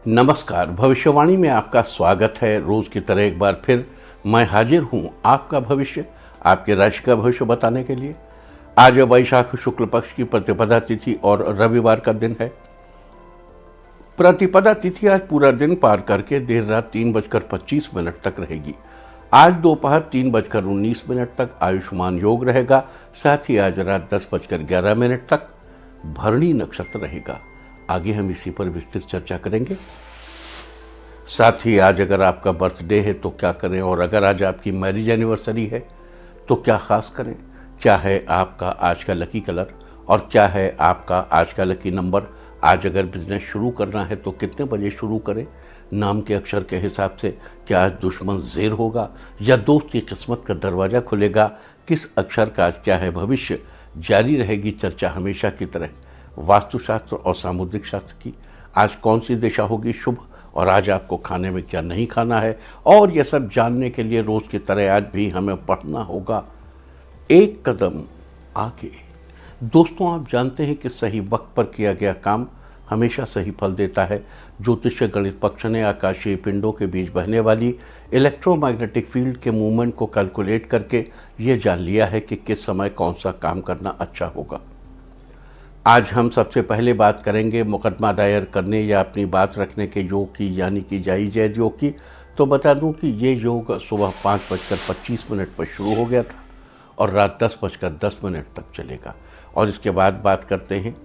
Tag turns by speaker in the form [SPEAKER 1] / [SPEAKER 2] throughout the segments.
[SPEAKER 1] नमस्कार। भविष्यवाणी में आपका स्वागत है। रोज की तरह एक बार फिर मैं हाजिर हूं आपका भविष्य, आपके राशि का भविष्य बताने के लिए। आज वैशाख शुक्ल पक्ष की प्रतिपदा तिथि और रविवार का दिन है। प्रतिपदा तिथि आज पूरा दिन पार करके देर रात 3:25 तक रहेगी। आज दोपहर 3:19 तक आयुष्मान योग रहेगा। साथ ही आज रात 10:11 तक भरणी नक्षत्र रहेगा। आगे हम इसी पर विस्तृत चर्चा करेंगे। साथ ही आज अगर आपका बर्थडे है तो क्या करें, और अगर आज आपकी मैरिज एनिवर्सरी है तो क्या खास करें, क्या है आपका आज का लकी कलर और क्या है आपका आज का लकी नंबर। आज अगर बिजनेस शुरू करना है तो कितने बजे शुरू करें, नाम के अक्षर के हिसाब से क्या आज दुश्मन ज़ेर होगा या दोस्त की किस्मत का दरवाज़ा खुलेगा, किस अक्षर का आज क्या है भविष्य। जारी रहेगी चर्चा हमेशा की तरह वास्तुशास्त्र और सामुद्रिक शास्त्र की। आज कौन सी दिशा होगी शुभ और आज आपको खाने में क्या नहीं खाना है, और यह सब जानने के लिए रोज़ की तरह आज भी हमें पढ़ना होगा एक कदम आगे। दोस्तों, आप जानते हैं कि सही वक्त पर किया गया काम हमेशा सही फल देता है। ज्योतिषीय गणित पक्ष ने आकाशीय पिंडों के बीच बहने वाली इलेक्ट्रोमैग्नेटिक फील्ड के मूवमेंट को कैलकुलेट करके ये जान लिया है कि किस समय कौन सा काम करना अच्छा होगा। आज हम सबसे पहले बात करेंगे मुकदमा दायर करने या अपनी बात रखने के योग की, यानी कि जायज़ योग की। तो बता दूं कि ये योग सुबह 5:25 पर शुरू हो गया था और रात 10:10 तक चलेगा। और इसके बाद बात करते हैं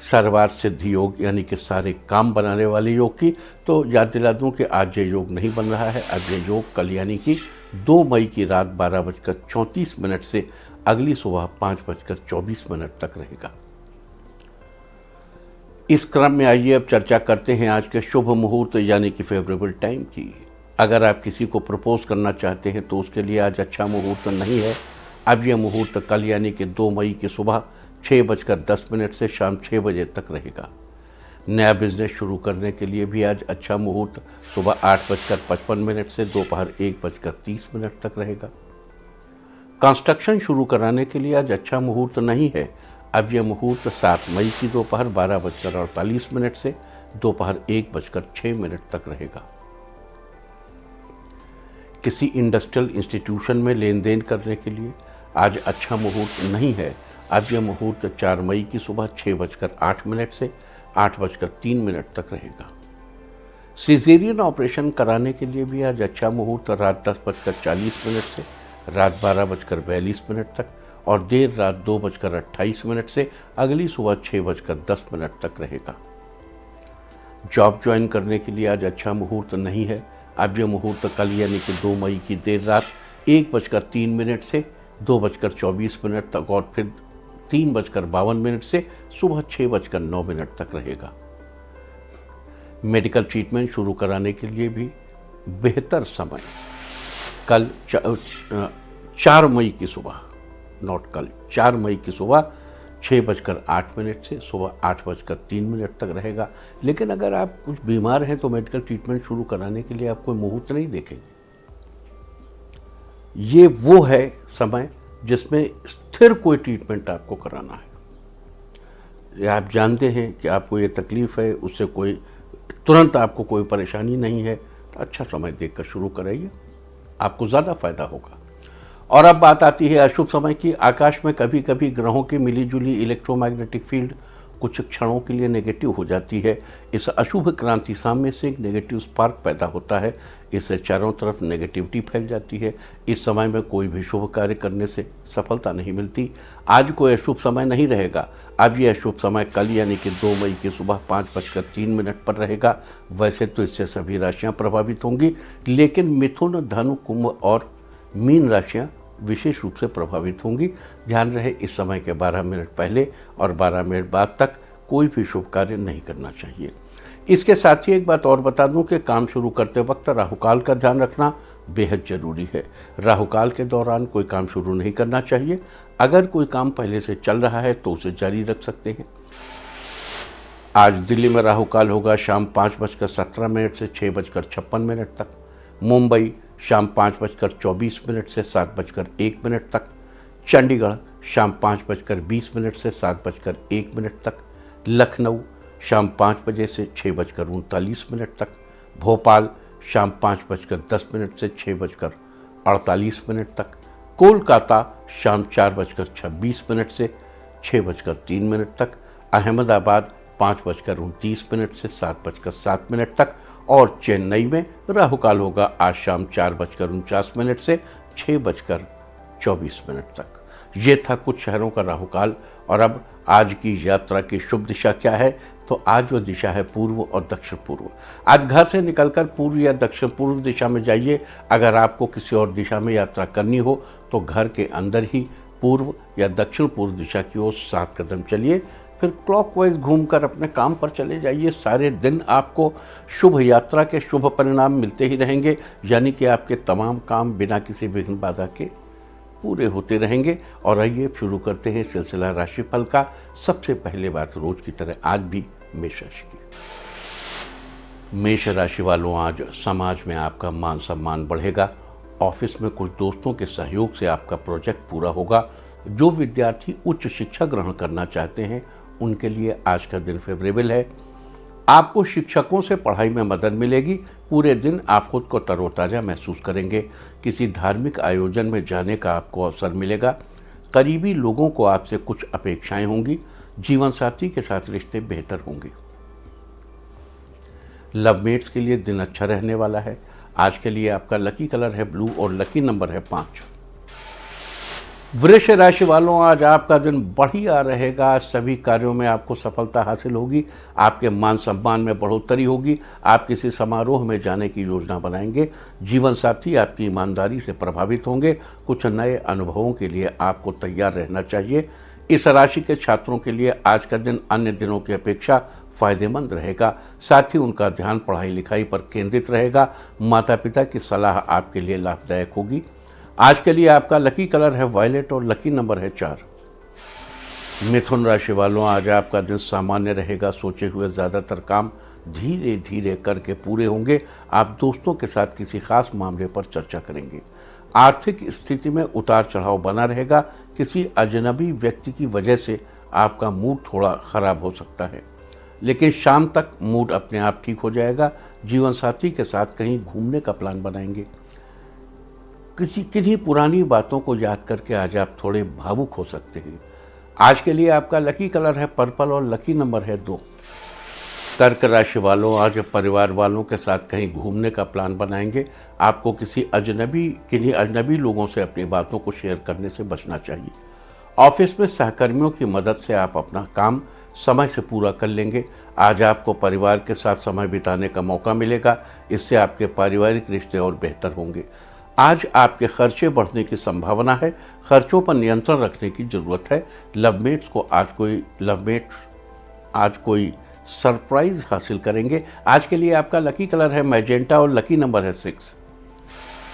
[SPEAKER 1] सर्वार्थ सिद्धि योग, यानी कि सारे काम बनाने वाले योग की। तो याद दिला दूं कि आज ये योग नहीं बन रहा है। आज ये योग कल यानी कि 2 मई की रात 12:34 से अगली सुबह 5:24 तक रहेगा। इस क्रम में आइए अब चर्चा करते हैं आज के शुभ मुहूर्त यानी कि फेवरेबल टाइम की। अगर आप किसी को प्रपोज करना चाहते हैं तो उसके लिए आज अच्छा मुहूर्त नहीं है। अब यह मुहूर्त कल यानी कि 2 मई की सुबह 6:10 से शाम 6 बजे तक रहेगा। नया बिजनेस शुरू करने के लिए भी आज अच्छा मुहूर्त सुबह 8:55 से दोपहर 1:30 तक रहेगा। कंस्ट्रक्शन शुरू कराने के लिए आज अच्छा मुहूर्त नहीं है। अब यह मुहूर्त 7 मई की दोपहर 12:48 से दोपहर 1:06 तक रहेगा। किसी इंडस्ट्रियल इंस्टीट्यूशन में लेन देन करने के लिए आज अच्छा मुहूर्त नहीं है। अब यह मुहूर्त 4 मई की सुबह 6:08 से 8:03 तक रहेगा। सिजेरियन ऑपरेशन कराने के लिए भी आज अच्छा मुहूर्त रात 10:40 से रात 12:42 तक और देर रात 2:28 से अगली सुबह 6:10 तक रहेगा। जॉब ज्वाइन करने के लिए आज अच्छा मुहूर्त नहीं है। अब यह मुहूर्त कल यानी कि 2 मई की देर रात 1:03 से 2:24 तक और फिर 3:52 से सुबह 6:09 तक रहेगा। मेडिकल ट्रीटमेंट शुरू कराने के लिए भी बेहतर समय कल 4 मई की सुबह, नॉट कल, 4 मई की सुबह 6:08 से सुबह 8:03 तक रहेगा। लेकिन अगर आप कुछ बीमार हैं तो मेडिकल ट्रीटमेंट शुरू कराने के लिए आप कोई मुहूर्त नहीं देखेंगे। ये वो है समय जिसमें स्थिर कोई ट्रीटमेंट आपको कराना है। आप जानते हैं कि आपको ये तकलीफ है, उससे कोई तुरंत आपको कोई परेशानी नहीं है, तो अच्छा समय देखकर शुरू कराइए, आपको ज़्यादा फायदा होगा। और अब बात आती है अशुभ समय की। आकाश में कभी कभी ग्रहों की मिलीजुली इलेक्ट्रोमैग्नेटिक फील्ड कुछ क्षणों के लिए नेगेटिव हो जाती है। इस अशुभ क्रांति सामने से एक नेगेटिव स्पार्क पैदा होता है। इससे चारों तरफ नेगेटिविटी फैल जाती है। इस समय में कोई भी शुभ कार्य करने से सफलता नहीं मिलती। आज कोई अशुभ समय नहीं रहेगा। अब यह अशुभ समय कल यानी कि 2 मई की सुबह 5:03 पर रहेगा। वैसे तो इससे सभी राशियाँ प्रभावित होंगी, लेकिन मिथुन, धनु, कुंभ और मीन राशियाँ विशेष रूप से प्रभावित होंगी। ध्यान रहे, इस समय के 12 मिनट पहले और 12 मिनट बाद तक कोई भी शुभ कार्य नहीं करना चाहिए। इसके साथ ही एक बात और बता दूं कि काम शुरू करते वक्त राहुकाल का ध्यान रखना बेहद जरूरी है। राहुकाल के दौरान कोई काम शुरू नहीं करना चाहिए। अगर कोई काम पहले से चल रहा है तो उसे जारी रख सकते हैं। आज दिल्ली में राहुकाल होगा शाम 5:17 से 6:56 तक। मुंबई शाम 5:24 से 7:01 तक। चंडीगढ़ शाम 5:20 से 7:01 तक। लखनऊ शाम 5 बजे से 6:39 तक, भोपाल शाम 5:10 से 6:48 तक, कोलकाता शाम 4:26 से 6:03 तक, अहमदाबाद 5:29 से 7:07 तक और चेन्नई में राहु काल होगा आज शाम 4:49 से 6:24 तक। ये था कुछ शहरों का राहु काल। और अब आज की यात्रा की शुभ दिशा क्या है, तो आज वो दिशा है पूर्व और दक्षिण पूर्व। आज घर से निकलकर पूर्व या दक्षिण पूर्व दिशा में जाइए। अगर आपको किसी और दिशा में यात्रा करनी हो तो घर के अंदर ही पूर्व या दक्षिण पूर्व दिशा की ओर 7 कदम चलिए, फिर क्लॉकवाइज घूमकर अपने काम पर चले जाइए। सारे दिन आपको शुभ यात्रा के शुभ परिणाम मिलते ही रहेंगे, यानी कि आपके तमाम काम बिना किसी विघ्न बाधा के पूरे होते रहेंगे। और आइए शुरू करते हैं सिलसिला राशिफल का। सबसे पहले बात रोज की तरह आज भी मेष राशि की। मेष राशि वालों, आज समाज में आपका मान सम्मान बढ़ेगा। ऑफिस में कुछ दोस्तों के सहयोग से आपका प्रोजेक्ट पूरा होगा। जो विद्यार्थी उच्च शिक्षा ग्रहण करना चाहते हैं उनके लिए आज का दिन फेवरेबल है। आपको शिक्षकों से पढ़ाई में मदद मिलेगी। पूरे दिन आप खुद को तरोताज़ा महसूस करेंगे। किसी धार्मिक आयोजन में जाने का आपको अवसर मिलेगा। करीबी लोगों को आपसे कुछ अपेक्षाएं होंगी। जीवन साथी के साथ रिश्ते बेहतर होंगे। लवमेट्स के लिए दिन अच्छा रहने वाला है। आज के लिए आपका लकी कलर है ब्लू और लकी नंबर है 5। वृष राशि वालों, आज आपका दिन बढ़िया रहेगा। सभी कार्यों में आपको सफलता हासिल होगी। आपके मान सम्मान में बढ़ोतरी होगी। आप किसी समारोह में जाने की योजना बनाएंगे। जीवन साथी आपकी ईमानदारी से प्रभावित होंगे। कुछ नए अनुभवों के लिए आपको तैयार रहना चाहिए। इस राशि के छात्रों के लिए आज का दिन अन्य दिनों की अपेक्षा फायदेमंद रहेगा। साथ ही उनका ध्यान पढ़ाई लिखाई पर केंद्रित रहेगा। माता पिता की सलाह आपके लिए लाभदायक होगी। आज के लिए आपका लकी कलर है वायलेट और लकी नंबर है 4। मिथुन राशि वालों, आज आपका दिन सामान्य रहेगा। सोचे हुए ज़्यादातर काम धीरे धीरे करके पूरे होंगे। आप दोस्तों के साथ किसी खास मामले पर चर्चा करेंगे। आर्थिक स्थिति में उतार चढ़ाव बना रहेगा। किसी अजनबी व्यक्ति की वजह से आपका मूड थोड़ा खराब हो सकता है, लेकिन शाम तक मूड अपने आप ठीक हो जाएगा। जीवन साथी के साथ कहीं घूमने का प्लान बनाएंगे। किन्हीं पुरानी बातों को याद करके आज आप थोड़े भावुक हो सकते हैं। आज के लिए आपका लकी कलर है पर्पल और लकी नंबर है 2। कर्क राशि वालों, आज परिवार वालों के साथ कहीं घूमने का प्लान बनाएंगे। आपको किन्हीं अजनबी लोगों से अपनी बातों को शेयर करने से बचना चाहिए। ऑफिस में सहकर्मियों की मदद से आप अपना काम समय से पूरा कर लेंगे। आज आपको परिवार के साथ समय बिताने का मौका मिलेगा। इससे आपके पारिवारिक रिश्ते और बेहतर होंगे। आज आपके खर्चे बढ़ने की संभावना है। खर्चों पर नियंत्रण रखने की जरूरत है। लवमेट्स आज कोई सरप्राइज हासिल करेंगे। आज के लिए आपका लकी कलर है मैजेंटा और लकी नंबर है 6।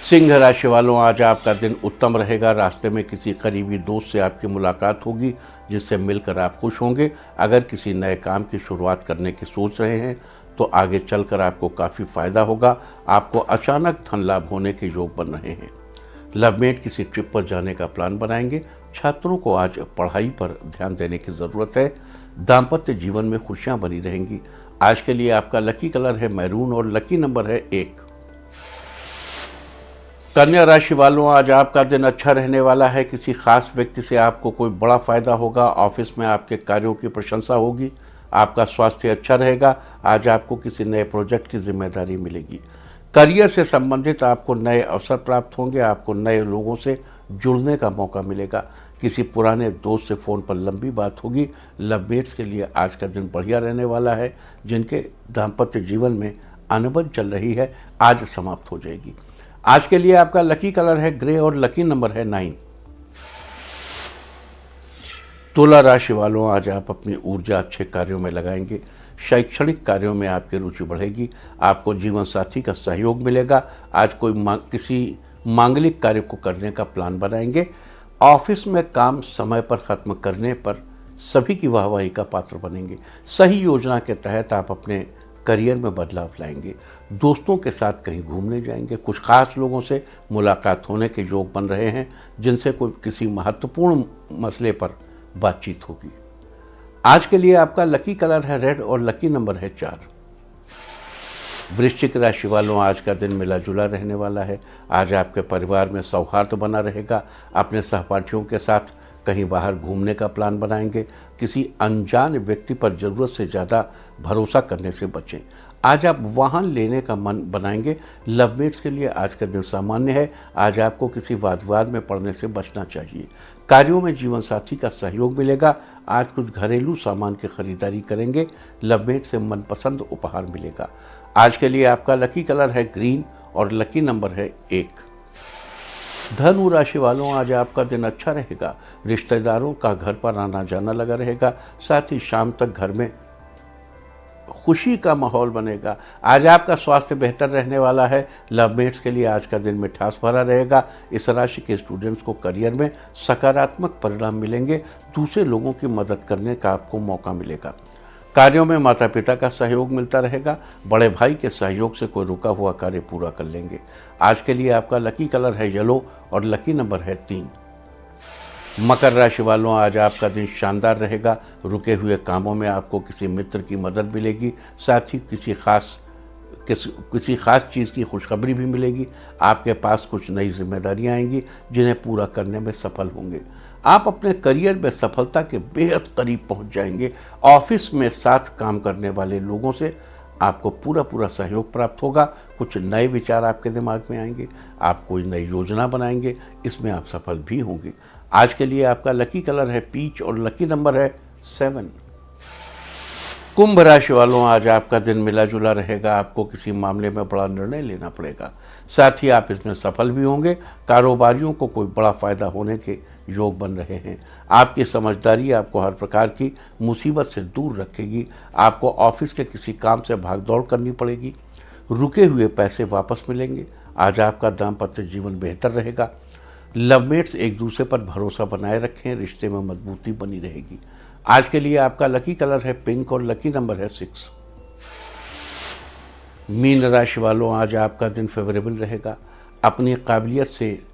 [SPEAKER 1] सिंह राशि वालों, आज आपका दिन उत्तम रहेगा। रास्ते में किसी करीबी दोस्त से आपकी मुलाकात होगी जिससे मिलकर आप खुश होंगे। अगर किसी नए काम की शुरुआत करने की सोच रहे हैं तो आगे चलकर आपको काफ़ी फायदा होगा। आपको अचानक धन लाभ होने के योग बन रहे हैं। लवमेट किसी ट्रिप पर जाने का प्लान बनाएंगे। छात्रों को आज पढ़ाई पर ध्यान देने की ज़रूरत है। दाम्पत्य जीवन में खुशियां बनी रहेंगी। आज के लिए आपका लकी कलर है मैरून और लकी नंबर है 1। कन्या राशि वालों, आज आपका दिन अच्छा रहने वाला है। किसी खास व्यक्ति से आपको कोई बड़ा फायदा होगा। ऑफिस में आपके कार्यों की प्रशंसा होगी। आपका स्वास्थ्य अच्छा रहेगा। आज आपको किसी नए प्रोजेक्ट की जिम्मेदारी मिलेगी। करियर से संबंधित आपको नए अवसर प्राप्त होंगे। आपको नए लोगों से जुड़ने का मौका मिलेगा। किसी पुराने दोस्त से फ़ोन पर लंबी बात होगी। लवमेट्स के लिए आज का दिन बढ़िया रहने वाला है। जिनके दाम्पत्य जीवन में अनबन चल रही है आज समाप्त हो जाएगी। आज के लिए आपका लकी कलर है ग्रे और लकी नंबर है 9। तुला राशि वालों, आज आप अपनी ऊर्जा अच्छे कार्यों में लगाएंगे। शैक्षणिक कार्यों में आपकी रुचि बढ़ेगी। आपको जीवन साथी का सहयोग मिलेगा। आज किसी मांगलिक कार्य को करने का प्लान बनाएंगे। ऑफिस में काम समय पर ख़त्म करने पर सभी की वाहवाही का पात्र बनेंगे। सही योजना के तहत आप अपने करियर में बदलाव लाएंगे। दोस्तों के साथ कहीं घूमने जाएंगे। कुछ खास लोगों से मुलाकात होने के योग बन रहे हैं जिनसे किसी महत्वपूर्ण मसले पर बातचीत होगी। आज के लिए आपका लकी कलर है रेड और लकी नंबर है 4। वृश्चिक राशि वालों, आज का दिन मिला जुला रहने वाला है। आज आपके परिवार में सौहार्द बना रहेगा। अपने सहपाठियों के साथ कहीं बाहर घूमने का प्लान बनाएंगे। किसी अनजान व्यक्ति पर ज़रूरत से ज़्यादा भरोसा करने से बचें। आज आप वाहन लेने का मन बनाएंगे। लवमेट्स के लिए आज का दिन सामान्य है। आज आपको किसी वाद विवाद में पड़ने से बचना चाहिए। कार्यों में जीवन साथी का सहयोग मिलेगा। आज कुछ घरेलू सामान की खरीदारी करेंगे। लवमेट से मनपसंद उपहार मिलेगा। आज के लिए आपका लकी कलर है ग्रीन और लकी नंबर है 1। धनु राशि वालों, आज आपका दिन अच्छा रहेगा। रिश्तेदारों का घर पर आना जाना लगा रहेगा। साथ ही शाम तक घर में खुशी का माहौल बनेगा। आज आपका स्वास्थ्य बेहतर रहने वाला है। लवमेट्स के लिए आज का दिन मिठास भरा रहेगा। इस राशि के स्टूडेंट्स को करियर में सकारात्मक परिणाम मिलेंगे। दूसरे लोगों की मदद करने का आपको मौका मिलेगा। कार्यों में माता पिता का सहयोग मिलता रहेगा। बड़े भाई के सहयोग से कोई रुका हुआ कार्य पूरा कर लेंगे। आज के लिए आपका लकी कलर है येलो और लकी नंबर है 3। मकर राशि वालों, आज आपका दिन शानदार रहेगा। रुके हुए कामों में आपको किसी मित्र की मदद मिलेगी। साथ ही किसी खास चीज़ की खुशखबरी भी मिलेगी। आपके पास कुछ नई जिम्मेदारियां आएंगी जिन्हें पूरा करने में सफल होंगे। आप अपने करियर में सफलता के बेहद करीब पहुंच जाएंगे। ऑफिस में साथ काम करने वाले लोगों से आपको पूरा सहयोग प्राप्त होगा। कुछ नए विचार आपके दिमाग में आएंगे। आप कोई नई योजना बनाएंगे, इसमें आप सफल भी होंगे। आज के लिए आपका लकी कलर है पीच और लकी नंबर है 7। कुंभ राशि वालों, आज आपका दिन मिला जुला रहेगा। आपको किसी मामले में बड़ा निर्णय लेना पड़ेगा। साथ ही आप इसमें सफल भी होंगे। कारोबारियों को कोई बड़ा फायदा होने के योग बन रहे हैं। आपकी समझदारी आपको हर प्रकार की मुसीबत से दूर रखेगी। आपको ऑफिस के किसी काम से भागदौड़ करनी पड़ेगी। रुके हुए पैसे वापस मिलेंगे। आज आपका दाम्पत्य जीवन बेहतर रहेगा। लवमेट्स एक दूसरे पर भरोसा बनाए रखें। रिश्ते में मजबूती बनी रहेगी। आज के लिए आपका लकी कलर है पिंक और लकी नंबर है 6। मीन राशि वालों, आज आपका दिन फेवरेबल रहेगा। अपनी काबिलियत से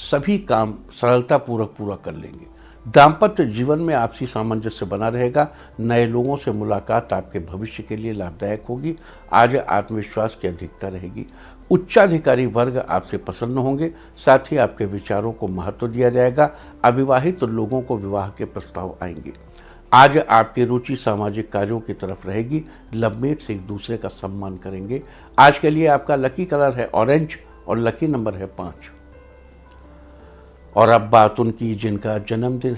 [SPEAKER 1] सभी काम सरलतापूर्वक पूरा कर लेंगे। दाम्पत्य जीवन में आपसी सामंजस्य बना रहेगा। नए लोगों से मुलाकात आपके भविष्य के लिए लाभदायक होगी। आज आत्मविश्वास की अधिकता रहेगी। उच्चाधिकारी वर्ग आपसे प्रसन्न होंगे। साथ ही आपके विचारों को महत्व दिया जाएगा। अविवाहित लोगों को विवाह के प्रस्ताव आएंगे। आज आपकी रुचि सामाजिक कार्यों की तरफ रहेगी। लवमेट्स एक दूसरे का सम्मान करेंगे। आज के लिए आपका लकी कलर है ऑरेंज और लकी नंबर है 5। और अब बात उनकी जिनका जन्मदिन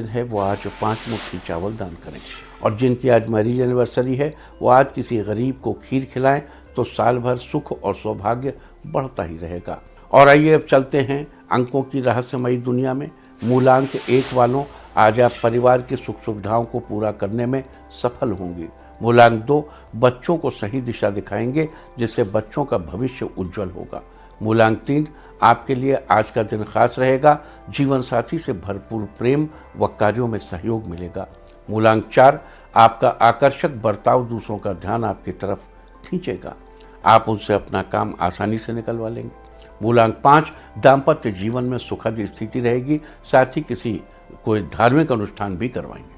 [SPEAKER 1] है वो आज 5 मुट्ठी चावल दान करें। और जिनकी आज मैरिज एनिवर्सरी है वो आज किसी गरीब को खीर खिलाएं तो साल भर सुख और सौभाग्य बढ़ता ही रहेगा। और आइए अब चलते हैं अंकों की रहस्यमयी दुनिया में। मूलांक 1 वालों, आज आप परिवार की सुख सुविधाओं को पूरा करने में सफल होंगे। मूलांक 2, बच्चों को सही दिशा दिखाएंगे जिससे बच्चों का भविष्य उज्जवल होगा। मूलांक 3, आपके लिए आज का दिन खास रहेगा। जीवन साथी से भरपूर प्रेम व कार्यों में सहयोग मिलेगा। मूलांक 4, आपका आकर्षक बर्ताव दूसरों का ध्यान आपकी तरफ खींचेगा। आप उनसे अपना काम आसानी से निकलवा लेंगे। मूलांक 5, दाम्पत्य जीवन में सुखद स्थिति रहेगी। साथ ही कोई धार्मिक अनुष्ठान भी करवाएंगे।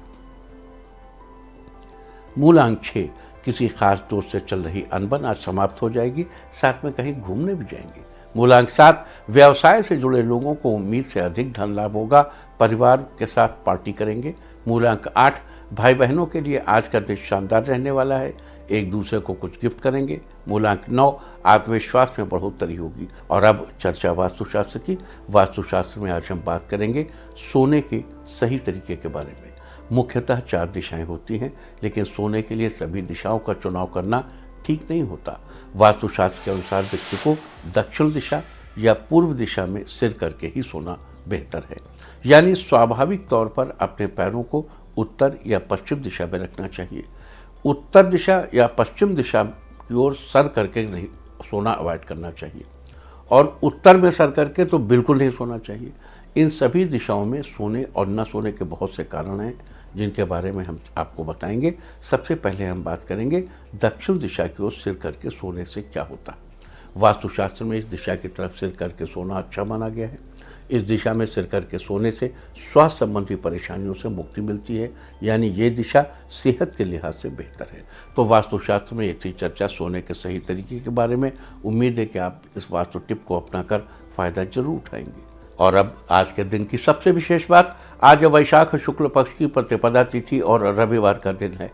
[SPEAKER 1] मूलांक 6, किसी खास दोस्त से चल रही अनबन आज समाप्त हो जाएगी। साथ में कहीं घूमने भी जाएंगे। मूलांक 7, व्यवसाय से जुड़े लोगों को उम्मीद से अधिक धन लाभ होगा। परिवार के साथ पार्टी करेंगे। मूलांक 8, भाई बहनों के लिए आज का दिन शानदार रहने वाला है। एक दूसरे को कुछ गिफ्ट करेंगे। मूलांक 9, आत्मविश्वास में बढ़ोतरी होगी। और अब चर्चा वास्तुशास्त्र की। वास्तुशास्त्र में आज हम बात करेंगे सोने के सही तरीके के बारे में। मुख्यतः 4 दिशाएं होती हैं, लेकिन सोने के लिए सभी दिशाओं का चुनाव करना ठीक नहीं होता। वास्तुशास्त्र के अनुसार व्यक्ति को दक्षिण दिशा या पूर्व दिशा में सिर करके ही सोना बेहतर है। यानी स्वाभाविक तौर पर अपने पैरों को उत्तर या पश्चिम दिशा में रखना चाहिए। उत्तर दिशा या पश्चिम दिशा की ओर सर करके नहीं सोना अवॉइड करना चाहिए। और उत्तर में सर करके तो बिल्कुल नहीं सोना चाहिए। इन सभी दिशाओं में सोने और न सोने के बहुत से कारण हैं जिनके बारे में हम आपको बताएंगे। सबसे पहले हम बात करेंगे दक्षिण दिशा की ओर सिर करके सोने से क्या होता है। वास्तुशास्त्र में इस दिशा की तरफ सिर करके सोना अच्छा माना गया है। इस दिशा में सिर करके सोने से स्वास्थ्य संबंधी परेशानियों से मुक्ति मिलती है, यानी ये दिशा सेहत के लिहाज से बेहतर है। तो वास्तुशास्त्र में ये थी चर्चा सोने के सही तरीके के बारे में। उम्मीद है कि आप इस वास्तु टिप को अपनाकर फायदा जरूर उठाएंगे। और अब आज के दिन की सबसे विशेष बात, आज वैशाख शुक्ल पक्ष की प्रतिपदा तिथि और रविवार का दिन है।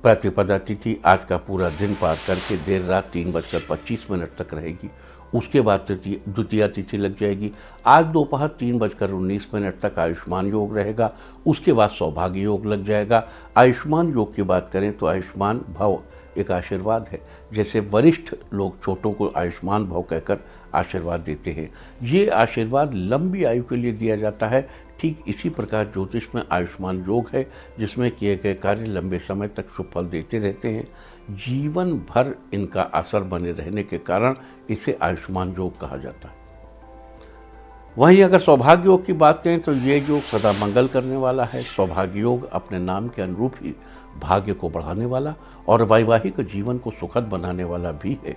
[SPEAKER 1] प्रतिपदा तिथि आज का पूरा दिन पार करके देर रात 3:25 तक रहेगी। उसके बाद द्वितीया तिथि लग जाएगी। आज दोपहर 3:19 तक आयुष्मान योग रहेगा। उसके बाद सौभाग्य योग लग जाएगा। आयुष्मान योग की बात करें तो आयुष्मान भव एक आशीर्वाद है। जैसे वरिष्ठ लोग छोटों को आयुष्मान भव कहकर आशीर्वाद देते हैं, ये आशीर्वाद लंबी आयु के लिए दिया जाता है। ठीक इसी प्रकार ज्योतिष में आयुष्मान योग है, जिसमें किए गए कार्य लंबे समय तक शुभ फल देते रहते हैं। जीवन भर इनका असर बने रहने के कारण इसे आयुष्मान योग कहा जाता है। वहीं अगर सौभाग्य योग की बात करें तो ये योग सदा मंगल करने वाला है। सौभाग्य योग अपने नाम के अनुरूप ही भाग्य को बढ़ाने वाला और वैवाहिक जीवन को सुखद बनाने वाला भी है।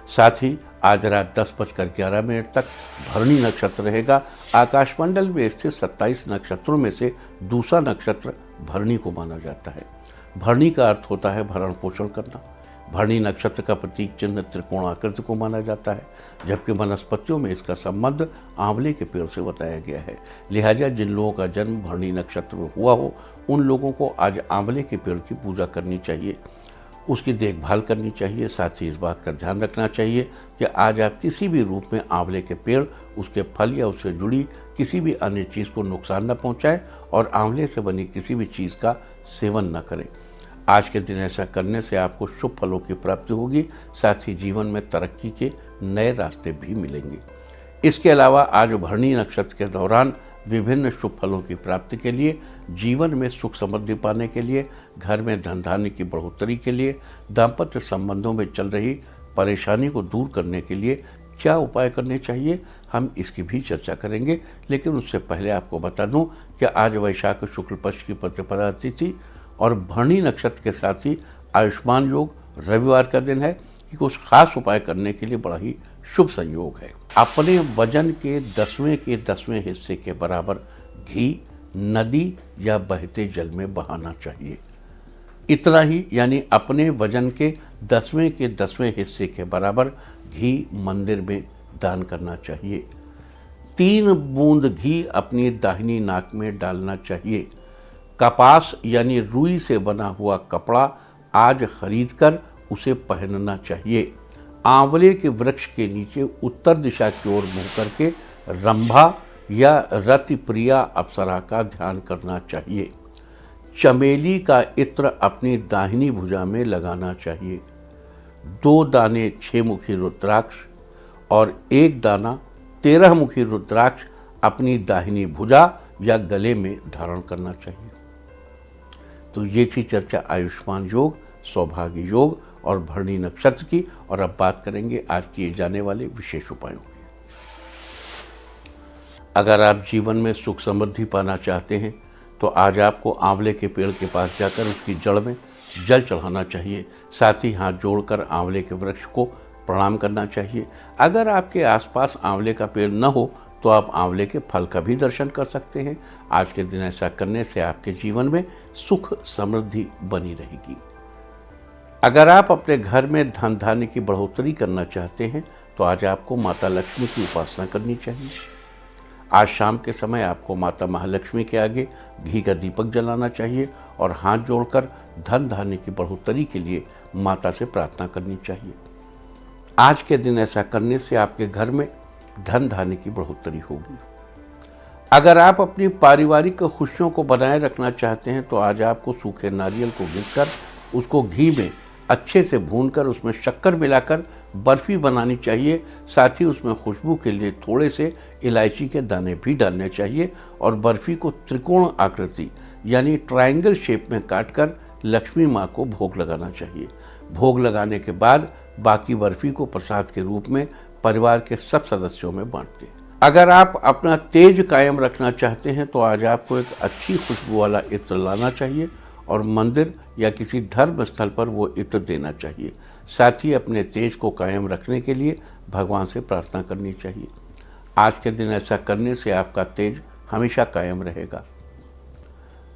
[SPEAKER 1] साथ ही आज रात 10:11 तक भरणी नक्षत्र रहेगा। आकाशमंडल में स्थित 27 नक्षत्रों में से दूसरा नक्षत्र भरणी को माना जाता है। भरणी का अर्थ होता है भरण पोषण करना। भरणी नक्षत्र का प्रतीक चिन्ह त्रिकोणाकृति को माना जाता है, जबकि वनस्पतियों में इसका संबंध आंवले के पेड़ से बताया गया है। लिहाजा जिन लोगों का जन्म भरणी नक्षत्र में हुआ हो, उन लोगों को आज आंवले के पेड़ की पूजा करनी चाहिए, उसकी देखभाल करनी चाहिए। साथ ही इस बात का ध्यान रखना चाहिए कि आज आप किसी भी रूप में आंवले के पेड़, उसके फल या उससे जुड़ी किसी भी अन्य चीज़ को नुकसान न पहुंचाएं और आंवले से बनी किसी भी चीज़ का सेवन न करें। आज के दिन ऐसा करने से आपको शुभ फलों की प्राप्ति होगी। साथ ही जीवन में तरक्की के नए रास्ते भी मिलेंगे। इसके अलावा आज भरणी नक्षत्र के दौरान विभिन्न शुभ फलों की प्राप्ति के लिए, जीवन में सुख समृद्धि पाने के लिए, घर में धन धान्य की बढ़ोतरी के लिए, दाम्पत्य संबंधों में चल रही परेशानी को दूर करने के लिए क्या उपाय करने चाहिए, हम इसकी भी चर्चा करेंगे। लेकिन उससे पहले आपको बता दूं कि आज वैशाख शुक्ल पक्ष की प्रतिपदा तिथि और भरणी नक्षत्र के साथ ही आयुष्मान योग रविवार का दिन है। कि कुछ खास उपाय करने के लिए बड़ा ही शुभ संयोग है। अपने वजन के 10वें हिस्से के बराबर घी नदी या बहते जल में बहाना चाहिए। इतना ही, यानी अपने वजन के 10वें हिस्से के बराबर घी मंदिर में दान करना चाहिए। 3 बूंद घी अपनी दाहिनी नाक में डालना चाहिए। कपास यानी रुई से बना हुआ कपड़ा आज खरीदकर उसे पहनना चाहिए। आंवले के वृक्ष के नीचे उत्तर दिशा की ओर मुंह करके रंभा या रति प्रिया अप्सरा का ध्यान करना चाहिए। चमेली का इत्र अपनी दाहिनी भुजा में लगाना चाहिए। 2 दाने 6 मुखी रुद्राक्ष और 1 दाना 13 मुखी रुद्राक्ष अपनी दाहिनी भुजा या गले में धारण करना चाहिए। तो ये थी चर्चा आयुष्मान योग, सौभाग्य योग और भरणी नक्षत्र की। और अब बात करेंगे आज किए जाने वाले विशेष उपायों की। अगर आप जीवन में सुख समृद्धि पाना चाहते हैं तो आज आपको आंवले के पेड़ के पास जाकर उसकी जड़ में जल चढ़ाना चाहिए। साथ ही हाथ जोड़कर आंवले के वृक्ष को प्रणाम करना चाहिए। अगर आपके आसपास आंवले का पेड़ न हो तो आप आंवले के फल का भी दर्शन कर सकते हैं। आज के दिन ऐसा करने से आपके जीवन में सुख समृद्धि बनी रहेगी। अगर आप अपने घर में धन धान्य की बढ़ोतरी करना चाहते हैं तो आज आपको माता लक्ष्मी की उपासना करनी चाहिए। आज शाम के समय आपको माता महालक्ष्मी के आगे घी का दीपक जलाना चाहिए और हाथ जोड़कर धन धान्य की बढ़ोतरी के लिए माता से प्रार्थना करनी चाहिए। आज के दिन ऐसा करने से आपके घर में धन धान्य की बढ़ोतरी होगी। अगर आप अपनी पारिवारिक खुशियों को बनाए रखना चाहते हैं तो आज आपको सूखे नारियल को घिसकर उसको घी में अच्छे से भूनकर उसमें शक्कर मिलाकर बर्फी बनानी चाहिए। साथ ही उसमें खुशबू के लिए थोड़े से इलायची के दाने भी डालने चाहिए और बर्फी को त्रिकोण आकृति यानी ट्रायंगल शेप में काटकर लक्ष्मी माँ को भोग लगाना चाहिए। भोग लगाने के बाद बाकी बर्फी को प्रसाद के रूप में परिवार के सब सदस्यों में बांट दें। अगर आप अपना तेज कायम रखना चाहते हैं तो आज आपको एक अच्छी खुशबू वाला इत्र लाना चाहिए और मंदिर या किसी धर्म स्थल पर वो इत्र देना चाहिए। साथ ही अपने तेज को कायम रखने के लिए भगवान से प्रार्थना करनी चाहिए। आज के दिन ऐसा करने से आपका तेज हमेशा कायम रहेगा।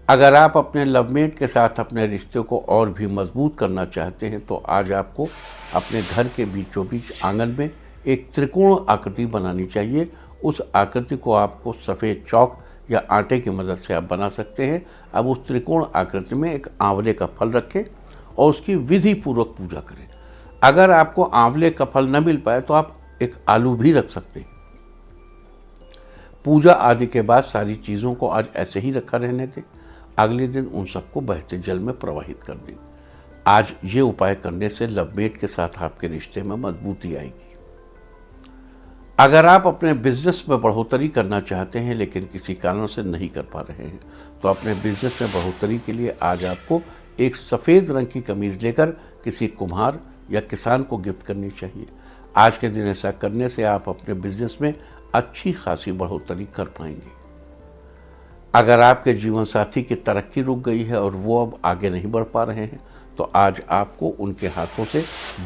[SPEAKER 1] अगर आप अपने लवमेट के साथ अपने रिश्ते को और भी मजबूत करना चाहते हैं तो आज आपको अपने घर के बीचों बीच आंगन में एक त्रिकोण आकृति बनानी चाहिए। उस आकृति को आपको सफ़ेद चौक या आटे की मदद से आप बना सकते हैं। अब उस त्रिकोण आकृति में एक आंवले का फल रखें और उसकी विधि पूर्वक पूजा करें। अगर आपको आंवले का फल न मिल पाए तो आप एक आलू भी रख सकते हैं। पूजा आदि के बाद सारी चीज़ों को आज ऐसे ही रखा रहने दें। अगले दिन उन सबको बहते जल में प्रवाहित कर दें। आज ये उपाय करने से लवमेट के साथ आपके रिश्ते में मजबूती आएगी। अगर आप अपने बिजनेस में बढ़ोतरी करना चाहते हैं लेकिन किसी कारण से नहीं कर पा रहे हैं तो अपने बिजनेस में बढ़ोतरी के लिए आज आपको एक सफ़ेद रंग की कमीज लेकर किसी कुम्हार या किसान को गिफ्ट करनी चाहिए। आज के दिन ऐसा करने से आप अपने बिजनेस में अच्छी खासी बढ़ोतरी कर पाएंगे। अगर आपके जीवन साथी की तरक्की रुक गई है और वो अब आगे नहीं बढ़ पा रहे हैं तो आज आपको उनके हाथों से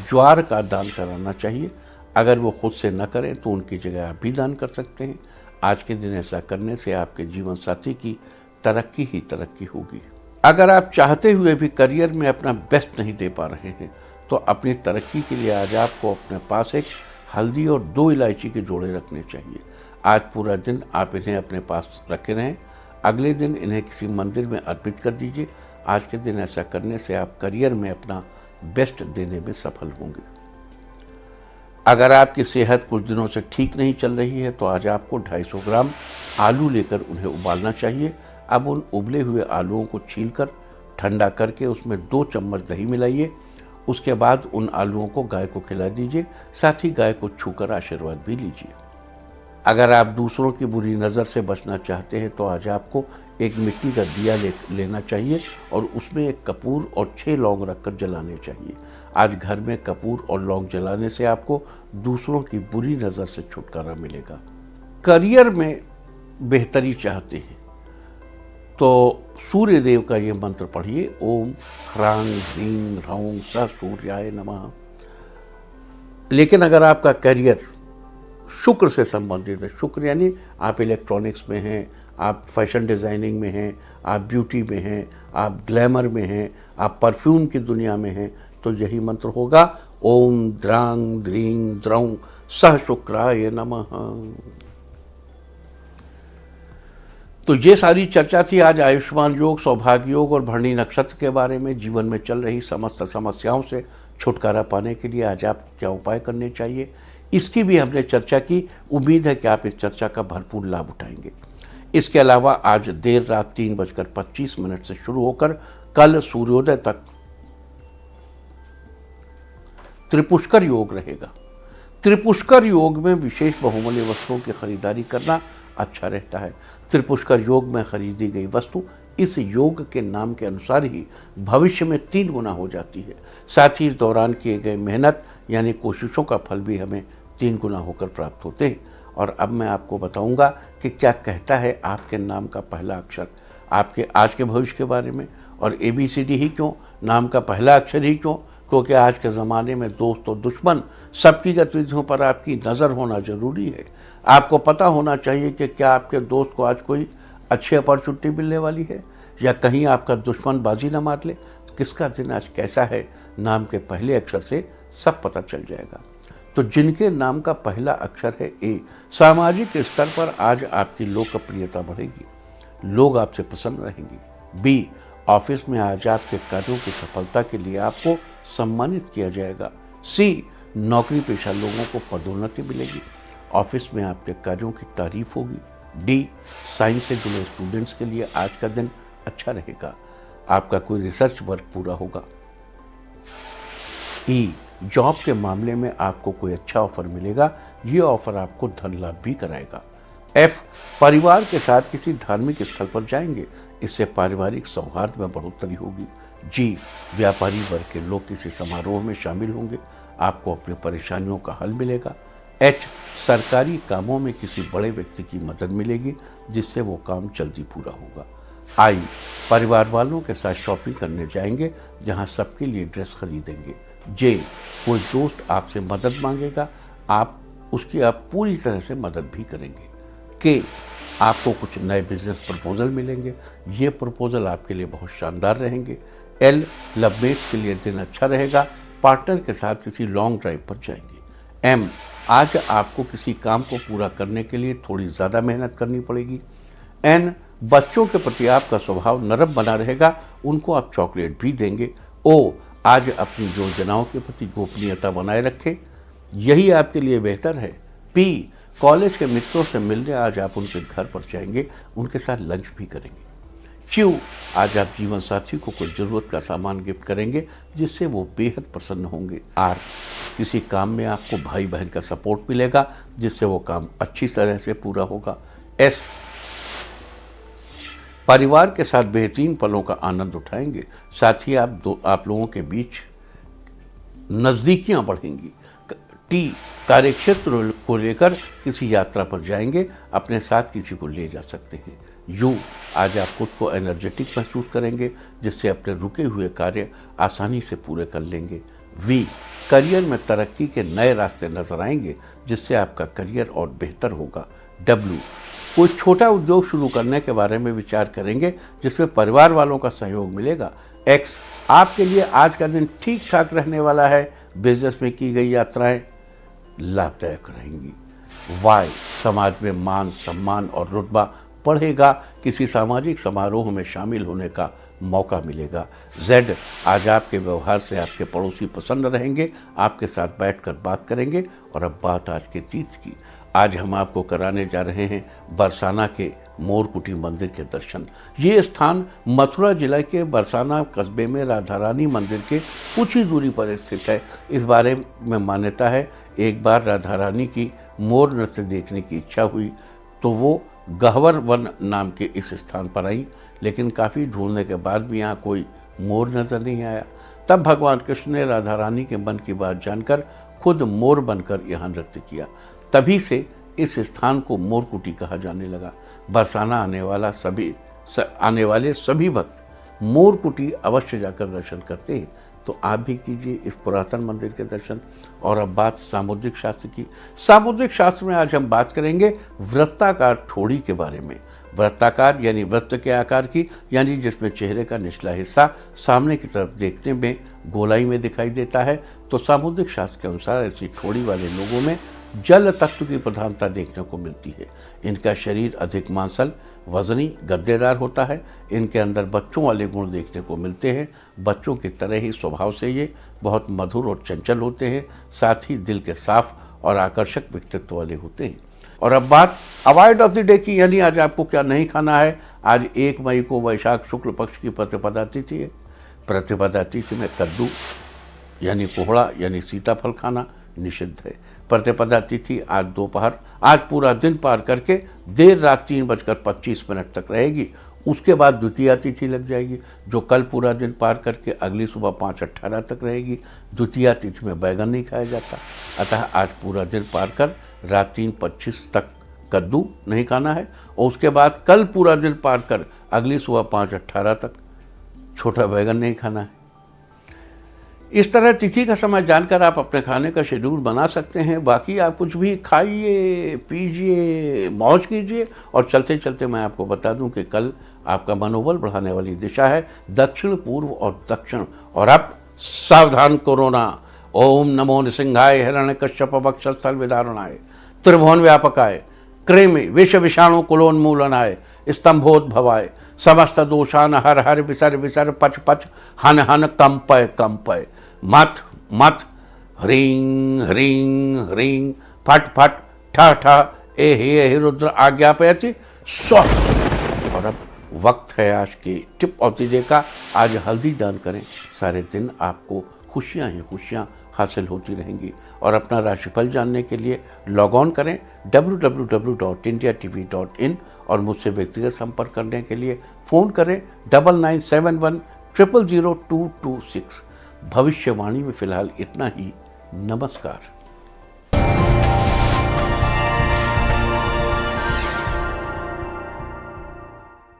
[SPEAKER 1] ज्वार का दान कराना चाहिए। अगर वो खुद से न करें तो उनकी जगह आप भी दान कर सकते हैं। आज के दिन ऐसा करने से आपके जीवन साथी की तरक्की ही तरक्की होगी। अगर आप चाहते हुए भी करियर में अपना बेस्ट नहीं दे पा रहे हैं तो अपनी तरक्की के लिए आज आपको अपने पास एक हल्दी और 2 इलायची के जोड़े रखने चाहिए। आज पूरा दिन आप इन्हें अपने पास रखे रहें। अगले दिन इन्हें किसी मंदिर में अर्पित कर दीजिए। आज के दिन ऐसा करने से आप करियर में अपना बेस्ट देने में सफल होंगे। अगर आपकी सेहत कुछ दिनों से ठीक नहीं चल रही है तो आज आपको 250 ग्राम आलू लेकर उन्हें उबालना चाहिए। अब उन उबले हुए आलूओं को छीलकर ठंडा करके उसमें 2 चम्मच दही मिलाइए। उसके बाद उन आलूओं को गाय को खिला दीजिए। साथ ही गाय को छूकर आशीर्वाद भी लीजिए। अगर आप दूसरों की बुरी नज़र से बचना चाहते हैं तो आज आपको एक मिट्टी का दिया लेना चाहिए और उसमें एक कपूर और 6 लौंग रखकर जलाने चाहिए। आज घर में कपूर और लौंग जलाने से आपको दूसरों की बुरी नज़र से छुटकारा मिलेगा। करियर में बेहतरी चाहते हैं तो सूर्य देव का ये मंत्र पढ़िए, ओम ह्रांग ह्रीं ह्रौं स सूर्याय नमः। लेकिन अगर आपका करियर शुक्र से संबंधित है, शुक्र यानी आप इलेक्ट्रॉनिक्स में हैं, आप फैशन डिज़ाइनिंग में हैं, आप ब्यूटी में हैं, आप ग्लैमर में हैं, आप परफ्यूम की दुनिया में हैं, तो यही मंत्र होगा, ओम द्रांग द्रीं द्रौं सह शुक्राय नमः। तो ये सारी चर्चा थी आज आयुष्मान योग, सौभाग्य योग और भरणी नक्षत्र के बारे में। जीवन में चल रही समस्त समस्याओं से छुटकारा पाने के लिए आज आप क्या उपाय करने चाहिए, इसकी भी हमने चर्चा की। उम्मीद है कि आप इस चर्चा का भरपूर लाभ उठाएंगे। इसके अलावा आज देर रात 3:25 से शुरू होकर कल सूर्योदय तक त्रिपुष्कर योग रहेगा। त्रिपुष्कर योग में विशेष बहुमूल्य वस्तुओं की खरीदारी करना अच्छा रहता है। त्रिपुष्कर योग में खरीदी गई वस्तु इस योग के नाम के अनुसार ही भविष्य में 3 गुना हो जाती है। साथ ही इस दौरान किए गए मेहनत यानी कोशिशों का फल भी हमें 3 गुना होकर प्राप्त होते हैं। और अब मैं आपको बताऊंगा कि क्या कहता है आपके नाम का पहला अक्षर आपके आज के भविष्य के बारे में। और ABCD ही क्यों, नाम का पहला अक्षर ही क्यों, क्योंकि आज के ज़माने में दोस्त और दुश्मन सबकी गतिविधियों पर आपकी नज़र होना ज़रूरी है। आपको पता होना चाहिए कि क्या आपके दोस्त को आज कोई अच्छी अपॉर्चुनिटी मिलने वाली है या कहीं आपका दुश्मन बाजी ना मार ले। किसका दिन आज कैसा है, नाम के पहले अक्षर से सब पता चल जाएगा। तो जिनके नाम का पहला अक्षर है A, सामाजिक स्तर पर आज आपकी लोकप्रियता बढ़ेगी, लोग आपसे प्रसन्न रहेंगे। B, ऑफिस में आज आपके कार्यों की सफलता के लिए आपको सम्मानित किया जाएगा। C, नौकरी पेशा लोगों को पदोन्नति मिलेगी, ऑफिस में आपके कार्यों की तारीफ होगी। D, साइंस से जुड़े स्टूडेंट्स के लिए आज का दिन अच्छा रहेगा, आपका कोई रिसर्च वर्क पूरा होगा। E, जॉब के मामले में आपको कोई अच्छा ऑफर मिलेगा, ये ऑफर आपको धन लाभ भी कराएगा। F, परिवार के साथ किसी धार्मिक स्थल पर जाएंगे, इससे पारिवारिक सौहार्द में बढ़ोतरी होगी। G, व्यापारी वर्ग के लोग किसी समारोह में शामिल होंगे, आपको अपनी परेशानियों का हल मिलेगा। H, सरकारी कामों में किसी बड़े व्यक्ति की मदद मिलेगी, जिससे वो काम जल्दी पूरा होगा। I, परिवार वालों के साथ शॉपिंग करने जाएंगे, जहां सबके लिए ड्रेस खरीदेंगे। J, कोई दोस्त आपसे मदद मांगेगा, आप उसकी आप पूरी तरह से मदद भी करेंगे। के, आपको कुछ नए बिजनेस प्रपोजल मिलेंगे, ये प्रपोजल आपके लिए बहुत शानदार रहेंगे। एल, लवमेट्स के लिए दिन अच्छा रहेगा, पार्टनर के साथ किसी लॉन्ग ड्राइव पर जाएंगे। एम, आज आपको किसी काम को पूरा करने के लिए थोड़ी ज़्यादा मेहनत करनी पड़ेगी। एन, बच्चों के प्रति आपका स्वभाव नरम बना रहेगा, उनको आप चॉकलेट भी देंगे। ओ, आज अपनी योजनाओं के प्रति गोपनीयता बनाए रखें, यही आपके लिए बेहतर है। पी, कॉलेज के मित्रों से मिलने आज आप उनके घर पर जाएंगे, उनके साथ लंच भी करेंगे। क्यू, आज आप जीवन साथी को कोई ज़रूरत का सामान गिफ्ट करेंगे जिससे वो बेहद प्रसन्न होंगे। आर, किसी काम में आपको भाई बहन का सपोर्ट मिलेगा जिससे वो काम अच्छी तरह से पूरा होगा। एस, परिवार के साथ बेहतरीन पलों का आनंद उठाएंगे, साथ ही आप लोगों के बीच नज़दीकियां बढ़ेंगी। टी, कार्यक्षेत्र को लेकर किसी यात्रा पर जाएंगे, अपने साथ किसी को ले जा सकते हैं। यू, आज आप खुद को एनर्जेटिक महसूस करेंगे जिससे अपने रुके हुए कार्य आसानी से पूरे कर लेंगे। वी, करियर में तरक्की के नए रास्ते नजर आएंगे जिससे आपका करियर और बेहतर होगा। डब्ल्यू, कोई छोटा उद्योग शुरू करने के बारे में विचार करेंगे जिसमें परिवार वालों का सहयोग मिलेगा। एक्स, आपके लिए आज का दिन ठीक ठाक रहने वाला है, बिजनेस में की गई यात्राएं लाभदायक रहेंगी। वाई, समाज में मान सम्मान और रुतबा बढ़ेगा, किसी सामाजिक समारोह में शामिल होने का मौका मिलेगा। जेड, आज आपके व्यवहार से आपके पड़ोसी प्रसन्न रहेंगे, आपके साथ बैठकर बात करेंगे। और अब बात आज के तीर्थ की। आज हम आपको कराने जा रहे हैं बरसाना के मोरकुटी मंदिर के दर्शन। ये स्थान मथुरा जिला के बरसाना कस्बे में राधा रानी मंदिर के कुछ ही दूरी पर स्थित है। इस बारे में मान्यता है, एक बार राधा रानी की मोर नृत्य देखने की इच्छा हुई तो वो गहवर वन नाम के इस स्थान पर आई, लेकिन काफ़ी ढूंढने के बाद भी यहाँ कोई मोर नजर नहीं आया। तब भगवान कृष्ण ने राधा रानी के मन की बात जानकर खुद मोर बनकर यहाँ नृत्य किया। तभी से इस स्थान को मोरकुटी कहा जाने लगा। बरसाना आने वाले सभी भक्त मोरकुटी अवश्य जाकर दर्शन करते हैं, तो आप भी कीजिए इस पुरातन मंदिर के दर्शन। और अब बात सामुद्रिक शास्त्र की। सामुद्रिक शास्त्र में आज हम बात करेंगे वृत्ताकार ठोड़ी के बारे में। वृत्ताकार यानी वृत्त के आकार की, यानी जिसमें चेहरे का निचला हिस्सा सामने की तरफ देखने में गोलाई में दिखाई देता है, तो सामुद्रिक शास्त्र के अनुसार ऐसी ठोड़ी वाले लोगों में जल तत्व की प्रधानता देखने को मिलती है। इनका शरीर अधिक मांसल, वजनी, गद्देदार होता है। इनके अंदर बच्चों वाले गुण देखने को मिलते हैं। बच्चों की तरह ही स्वभाव से ये बहुत मधुर और चंचल होते हैं, साथ ही दिल के साफ और आकर्षक व्यक्तित्व वाले होते हैं। और अब बात अवॉइड ऑफ द डे की, यानी आज आपको क्या नहीं खाना है। आज 1 मई को वैशाख शुक्ल पक्ष की प्रतिपदा तिथि है। प्रतिपदा तिथि में कद्दू यानी कोहड़ा यानी सीताफल खाना निषिद्ध है। प्रतिपदा तिथि आज पूरा दिन पार करके देर रात 3:25 तक रहेगी। उसके बाद द्वितीया तिथि लग जाएगी, जो कल पूरा दिन पार करके अगली सुबह 5:18 तक रहेगी। द्वितीया तिथि में बैगन नहीं खाया जाता, अतः आज पूरा दिन पार कर रात 3:25 तक कद्दू नहीं खाना है। और उसके बाद कल पूरा दिन पार कर अगली सुबह 5:18 तक छोटा बैगन नहीं खाना है। इस तरह तिथि का समय जानकर आप अपने खाने का शेड्यूल बना सकते हैं। बाकी आप कुछ भी खाइए, पीजिए, मौज कीजिए। और चलते चलते मैं आपको बता दूं कि कल आपका मनोबल बढ़ाने वाली दिशा है दक्षिण पूर्व और दक्षिण। और अब सावधान कोरोना। ओम नमो नृसिंहाय हिरण्यकश्यप वक्षस्थल विदारणाय त्रिभुवन व्यापकाय कृमि विष विषाणु कुलोन्मूलनाय स्तंभोद्भवाय समस्त दोषान हर हर विसर विसर पच पच हन हन कंपय कंपय मत मत ह्रीं ह्रीं ह्रीं फट फट ठ ठ ए रुद्र आज्ञापयति स्व। और अब वक्त है आज की टिप ऑफ द डे का। आज हल्दी दान करें, सारे दिन आपको खुशियां ही खुशियां हासिल होती रहेंगी। और अपना राशिफल जानने के लिए लॉग ऑन करें www.indiatv.in और मुझसे व्यक्तिगत संपर्क करने के लिए फ़ोन करें 9971 0000226। भविष्यवाणी में फिलहाल इतना ही। नमस्कार।